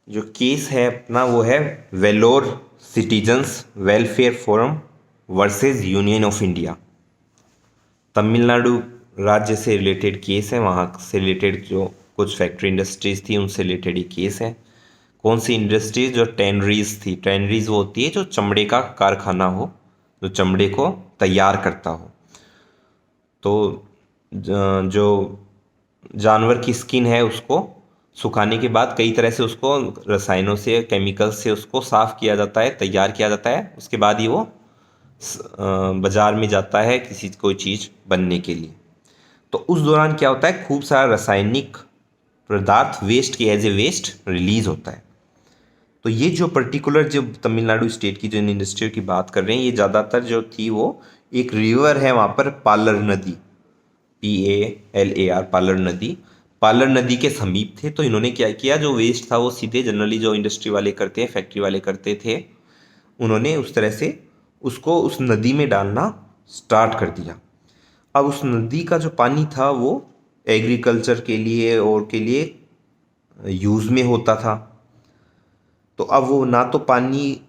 जो केस है अपना वो है Vellore citizens welfare forum versus union of India. Tamil Nadu राज्य से रिलेटेड केस है, वहाँ से रिलेटेड जो कुछ फैक्ट्री इंडस्ट्रीज थी उनसे रिलेटेड ये केस है। कौन सी इंडस्ट्रीज? जो टैनरीज थी। टैनरीज वो होती है जो चमड़े का कारखाना हो, जो चमड़े को तैयार करता हो। तो जो जानवर की स्किन है उसको सुखाने के बाद कई तरह से उसको रसायनों से, केमिकल से उसको साफ किया जाता है, तैयार किया जाता है। उसके बाद ही वो बाजार में जाता है किसी कोई चीज़ बनने के लिए। तो उस दौरान क्या होता है, खूब सारा रासायनिक पदार्थ वेस्ट की एज ए वेस्ट रिलीज होता है। तो ये जो पर्टिकुलर जो तमिलनाडु स्टेट की जो इंडस्ट्री की बात कर रहे हैं, ये ज़्यादातर जो थी वो एक रिवर है वहाँ पर, पालर नदी, PALAR, पालर नदी। पालर नदी के समीप थे। तो इन्होंने क्या किया, जो वेस्ट था वो सीधे जनरली जो इंडस्ट्री वाले करते हैं, फैक्ट्री वाले करते थे, उन्होंने उस तरह से उसको उस नदी में डालना स्टार्ट कर दिया। अब उस नदी का जो पानी था वो एग्रीकल्चर के लिए और के लिए यूज़ में होता था। तो अब वो ना तो पानी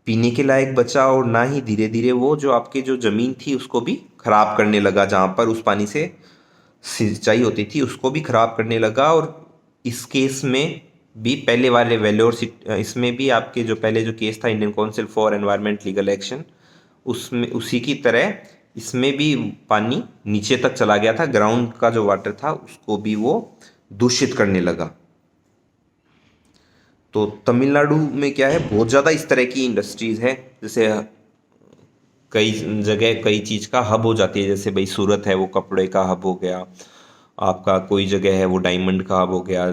पीने के लायक बचा और ना ही धीरे धीरे वो जो आपकी जो ज़मीन थी उसको भी खराब करने लगा, जहाँ पर उस पानी से सिंचाई होती थी उसको भी खराब करने लगा। और इस केस में भी पहले वाले वेल्योर इसमें भी आपके जो पहले जो केस था Indian council for environment legal action, उसमें उसी की तरह इसमें भी पानी नीचे तक चला गया था, ग्राउंड का जो वाटर था उसको भी वो दूषित करने लगा। तो तमिलनाडु में क्या है, बहुत ज़्यादा इस तरह की इंडस्ट्रीज़ है। जैसे कई जगह कई चीज़ का हब हो जाती है, जैसे भाई सूरत है वो कपड़े का हब हो गया, आपका कोई जगह है वो डायमंड का हब हो गया,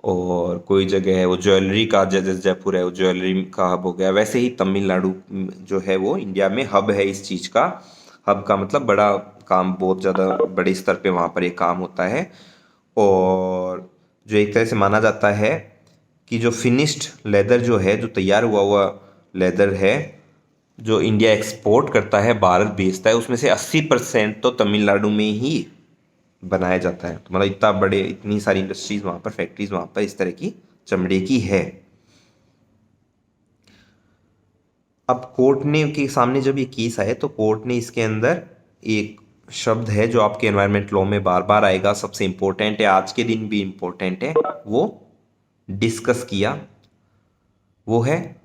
और कोई जगह है वो ज्वेलरी का, जैसे जयपुर है वो ज्वेलरी का हब हो गया। वैसे ही तमिलनाडु जो है वो इंडिया में हब है इस चीज़ का। हब का मतलब बड़ा काम, बहुत ज़्यादा बड़े स्तर पे वहाँ पर एक काम होता है। और जो एक तरह से माना जाता है कि जो फिनिश्ड लेदर जो है, जो तैयार हुआ हुआ लेदर है जो इंडिया एक्सपोर्ट करता है, भारत बेचता है, उसमें से 80% तो तमिलनाडु में ही बनाया जाता है। तो मतलब इतना बड़े, इतनी सारी इंडस्ट्रीज वहाँ पर, फैक्ट्रीज वहाँ पर इस तरह की चमड़े की है। अब कोर्ट ने के सामने जब ये केस आए तो कोर्ट ने इसके अंदर एक शब्द है जो आपके एनवायरमेंट लॉ में बार बार आएगा, सबसे इम्पोर्टेंट है, आज के दिन भी इम्पोर्टेंट है, वो डिस्कस किया। वो है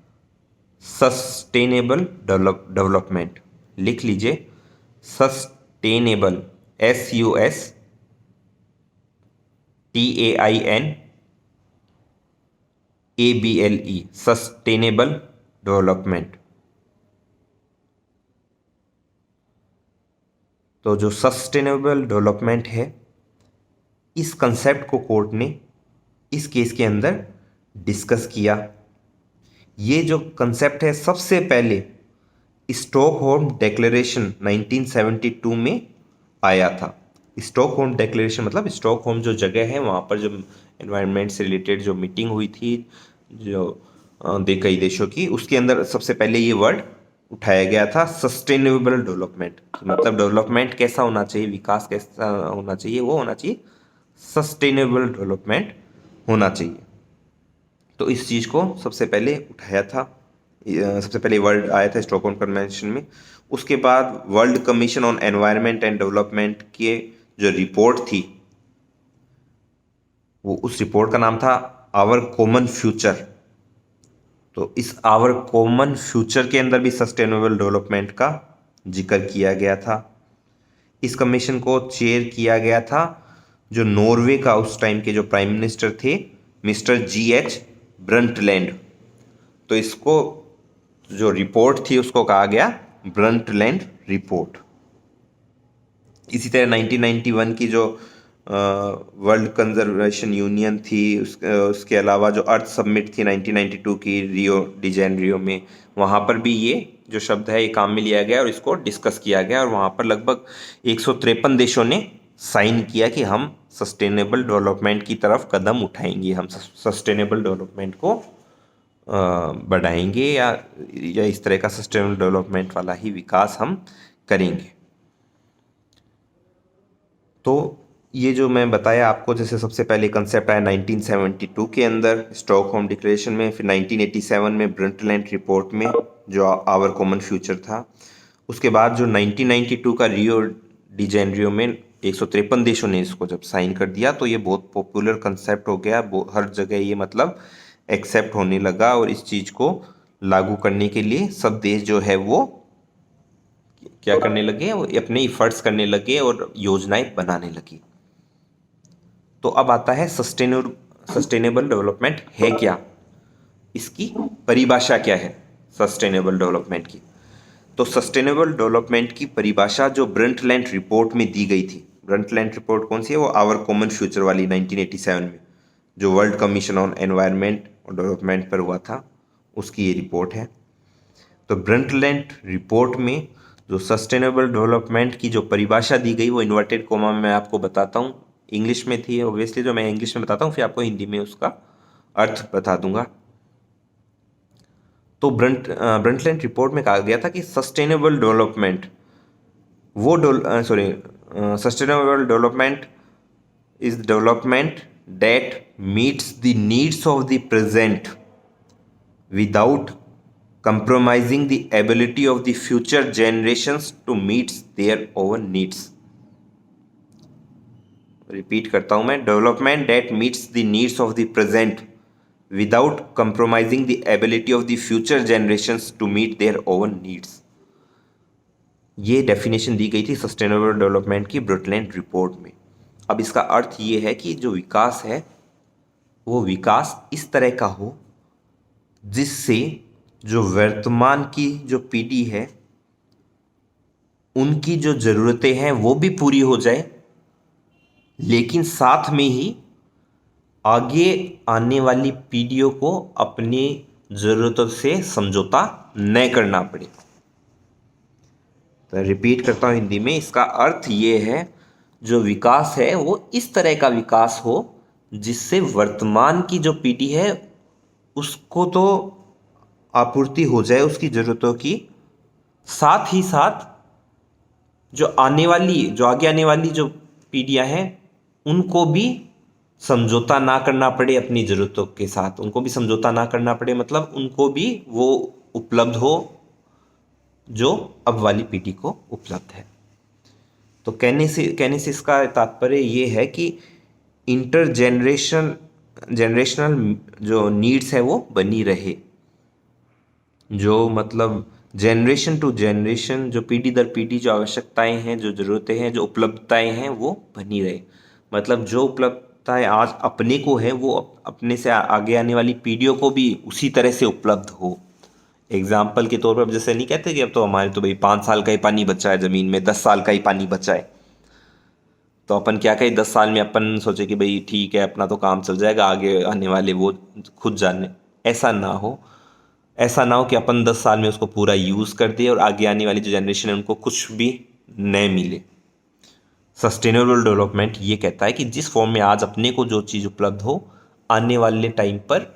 सस्टेनेबल डेवलपमेंट। लिख लीजिए, सस्टेनेबल, SUSTAINABLE, सस्टेनेबल डेवलपमेंट। तो जो सस्टेनेबल डेवलपमेंट है, इस कंसेप्ट को कोर्ट ने इस केस के अंदर डिस्कस किया। ये जो कंसेप्ट है सबसे पहले स्टॉकहोम डिक्लेरेशन 1972 में आया था। स्टॉकहोम डिक्लेरेशन मतलब स्टॉकहोम जो जगह है वहाँ पर जो एनवायरनमेंट से रिलेटेड जो मीटिंग हुई थी, जो कई देशों की, उसके अंदर सबसे पहले ये वर्ड उठाया गया था, सस्टेनेबल डेवलपमेंट। मतलब डेवलपमेंट कैसा होना चाहिए, विकास कैसा होना चाहिए, वो होना चाहिए सस्टेनेबल डेवलपमेंट होना चाहिए। तो इस चीज़ को सबसे पहले उठाया था, सबसे पहले वर्ड आया था स्टॉकहोम कन्वेंशन में। उसके बाद world commission on environment and development के जो रिपोर्ट थी, वो उस रिपोर्ट का नाम था आवर कॉमन फ्यूचर। तो इस आवर कॉमन फ्यूचर के अंदर भी सस्टेनेबल डेवलपमेंट का जिक्र किया गया था। इस कमीशन को चेयर किया गया था जो नॉर्वे का उस टाइम के जो प्राइम मिनिस्टर थे, मिस्टर GH ब्रंटलैंड। तो इसको जो रिपोर्ट थी उसको कहा गया ब्रंटलैंड रिपोर्ट। इसी तरह 1991 की जो वर्ल्ड कंजर्वेशन यूनियन थी, उसके अलावा जो अर्थ समिट थी 1992 की रियो डी जेनेरियो में, वहाँ पर भी ये जो शब्द है ये काम में लिया गया और इसको डिस्कस किया गया। और वहाँ पर लगभग 153 देशों ने साइन किया कि हम सस्टेनेबल डेवलपमेंट की तरफ कदम उठाएंगे, हम सस्टेनेबल डेवलपमेंट को बढ़ाएंगे, या इस तरह का सस्टेनेबल डेवलपमेंट वाला ही विकास हम करेंगे। तो ये जो मैं बताया आपको, जैसे सबसे पहले कंसेप्ट आया 1972 के अंदर स्टॉकहोम डिक्लेरेशन में, फिर 1987 में ब्रंटलैंड रिपोर्ट में जो आवर कॉमन फ्यूचर था। उसके बाद जो 1992 का रियो डी जेनेरियो में 153 देशों ने इसको जब साइन कर दिया, तो ये बहुत पॉपुलर कंसेप्ट हो गया, हर जगह ये मतलब एक्सेप्ट होने लगा, और इस चीज़ को लागू करने के लिए सब देश जो है वो क्या करने लगे, वो अपने इफर्ट्स करने लगे और योजनाएं बनाने लगी। तो अब आता है सस्टेनेबल डेवलपमेंट है क्या, इसकी परिभाषा क्या है सस्टेनेबल डेवलपमेंट की। तो सस्टेनेबल डेवलपमेंट की परिभाषा जो ब्रंटलैंड रिपोर्ट में दी गई थी, ब्रंटलैंड रिपोर्ट कौन सी है, वो आवर कॉमन फ्यूचर वाली 1987 में जो वर्ल्ड कमीशन ऑन एनवायरनमेंट और डेवलपमेंट पर हुआ था, उसकी ये रिपोर्ट है। तो ब्रंटलैंड रिपोर्ट में जो सस्टेनेबल डेवलपमेंट की जो परिभाषा दी गई, वो इन्वर्टेड कोमा में मैं आपको बताता हूँ, इंग्लिश में थी ऑब्वियसली, जो मैं इंग्लिश में बताता हूँ फिर आपको हिंदी में उसका अर्थ बता दूंगा। तो ब्रंटलैंड रिपोर्ट में कहा गया था कि सस्टेनेबल डेवलपमेंट वो sustainable development is development that meets the needs of the present without compromising the ability of the future generations to meet their own needs. Repeat करता हूं मैं, development that meets the needs of the present without compromising the ability of the future generations to meet their own needs. ये definition दी गई थी sustainable development की Brundtland report में। अब इसका अर्थ ये है कि जो विकास है वो विकास इस तरह का हो जिससे जो वर्तमान की जो पीढ़ी है उनकी जो ज़रूरतें हैं वो भी पूरी हो जाए, लेकिन साथ में ही आगे आने वाली पीढ़ियों को अपनी ज़रूरतों से समझौता न करना पड़े। तो रिपीट करता हूँ हिंदी में, इसका अर्थ ये है जो विकास है वो इस तरह का विकास हो जिससे वर्तमान की जो पीढ़ी है उसको तो आपूर्ति हो जाए उसकी ज़रूरतों की, साथ ही साथ जो आगे आने वाली जो पीढ़ियाँ हैं उनको भी समझौता ना करना पड़े अपनी ज़रूरतों के साथ, उनको भी समझौता ना करना पड़े, मतलब उनको भी वो उपलब्ध हो जो अब वाली पीढ़ी को उपलब्ध है। तो कहने से इसका तात्पर्य ये है कि जनरेशनल जो नीड्स है वो बनी रहे, जो मतलब जनरेशन टू जनरेशन जो पीढ़ी दर पीढ़ी जो आवश्यकताएं हैं, जो ज़रूरतें हैं, जो उपलब्धताएं हैं वो बनी रहे। मतलब जो उपलब्धताएं आज अपने को है वो अपने से आगे आने वाली पीढ़ियों को भी उसी तरह से उपलब्ध हो। एग्जाम्पल के तौर पर अब जैसे नहीं कहते कि अब तो हमारे तो भाई 5 साल का ही पानी बचा है ज़मीन में, 10 साल का ही पानी बचा है, तो अपन क्या कहें 10 साल में अपन सोचे कि भाई ठीक है अपना तो काम चल जाएगा, आगे आने वाले वो खुद जाने। ऐसा ना हो कि अपन 10 साल में उसको पूरा यूज़ कर दे और आगे आने वाली जो जनरेशन है उनको कुछ भी न मिले। सस्टेनेबल डेवलपमेंट ये कहता है कि जिस फॉर्म में आज अपने को जो चीज़ उपलब्ध हो, आने वाले टाइम पर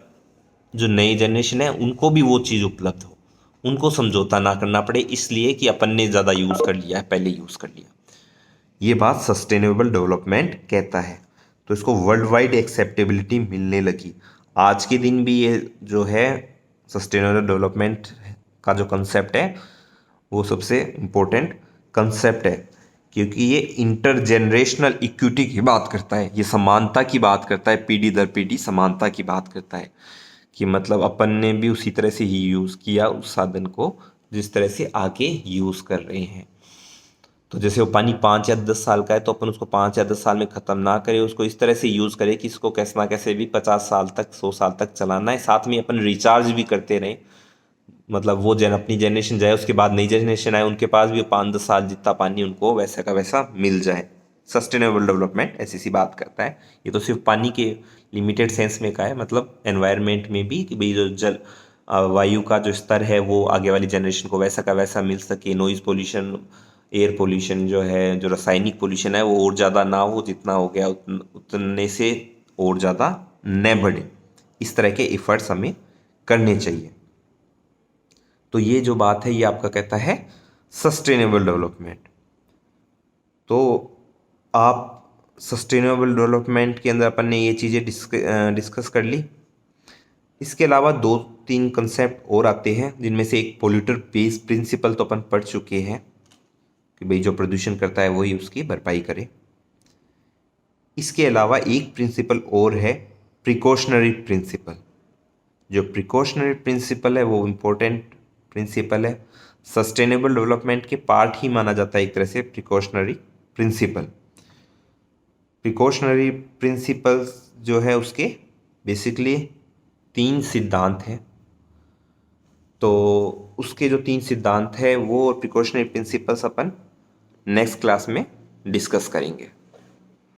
जो नई जनरेशन है उनको भी वो चीज़ उपलब्ध हो, उनको समझौता ना करना पड़े इसलिए कि अपन ने ज़्यादा यूज़ कर लिया है, पहले यूज़ कर लिया। ये बात सस्टेनेबल डेवलपमेंट कहता है। तो इसको वर्ल्ड वाइड एक्सेप्टेबिलिटी मिलने लगी। आज के दिन भी ये जो है सस्टेनेबल डेवलपमेंट का जो कंसेप्ट है वो सबसे इम्पोर्टेंट कंसेप्ट है, क्योंकि ये इंटरजेनरेशनल इक्विटी की बात करता है, ये समानता की बात करता है, पीढ़ी दर पीढ़ी समानता की बात करता है कि मतलब अपन ने भी उसी तरह से ही यूज़ किया उस साधन को जिस तरह से आगे यूज़ कर रहे हैं। तो जैसे वो पानी 5 या 10 साल का है तो अपन उसको 5 या 10 साल में ख़त्म ना करें, उसको इस तरह से यूज़ करें कि इसको कैसे ना कैसे भी 50 साल तक 100 साल तक चलाना है, साथ में अपन रिचार्ज भी करते रहें। मतलब वो अपनी जनरेशन जाए उसके बाद नई जनरेशन आए उनके पास भी 5-10 साल जितना पानी उनको वैसा का वैसा मिल जाए। सस्टेनेबल डेवलपमेंट ऐसी सी बात करता है। ये तो सिर्फ पानी के लिमिटेड सेंस में का है, मतलब एनवायरनमेंट में भी कि भाई जो वायु का जो स्तर है वो आगे वाली जनरेशन को वैसा का वैसा मिल सके, नॉइज़ पोल्यूशन, एयर पोल्यूशन जो है, जो रासायनिक पोल्यूशन है वो और ज़्यादा ना हो, जितना हो गया उतने से और ज़्यादा न बढ़े। इस तरह के एफर्ट्स हमें करने चाहिए। तो ये जो बात है ये आपका कहता है सस्टेनेबल डेवलपमेंट। तो आप सस्टेनेबल डेवलपमेंट के अंदर अपन ने ये चीज़ें डिस्कस कर ली। इसके अलावा 2-3 कंसेप्ट और आते हैं, जिनमें से एक पोल्यूटर पेज प्रिंसिपल तो अपन पढ़ चुके हैं कि भाई जो प्रदूषण करता है वही उसकी भरपाई करे। इसके अलावा एक प्रिंसिपल और है, प्रिकॉशनरी प्रिंसिपल। जो प्रिकॉशनरी प्रिंसिपल है वो इम्पोर्टेंट प्रिंसिपल है, सस्टेनेबल डेवलपमेंट के पार्ट ही माना जाता है एक तरह से प्रिकॉशनरी प्रिंसिपल। प्रिकॉशनरी प्रिंसिपल्स जो है उसके बेसिकली 3 सिद्धांत हैं। तो उसके जो 3 सिद्धांत है वो प्रिकॉशनरी प्रिंसिपल्स अपन नेक्स्ट क्लास में डिस्कस करेंगे।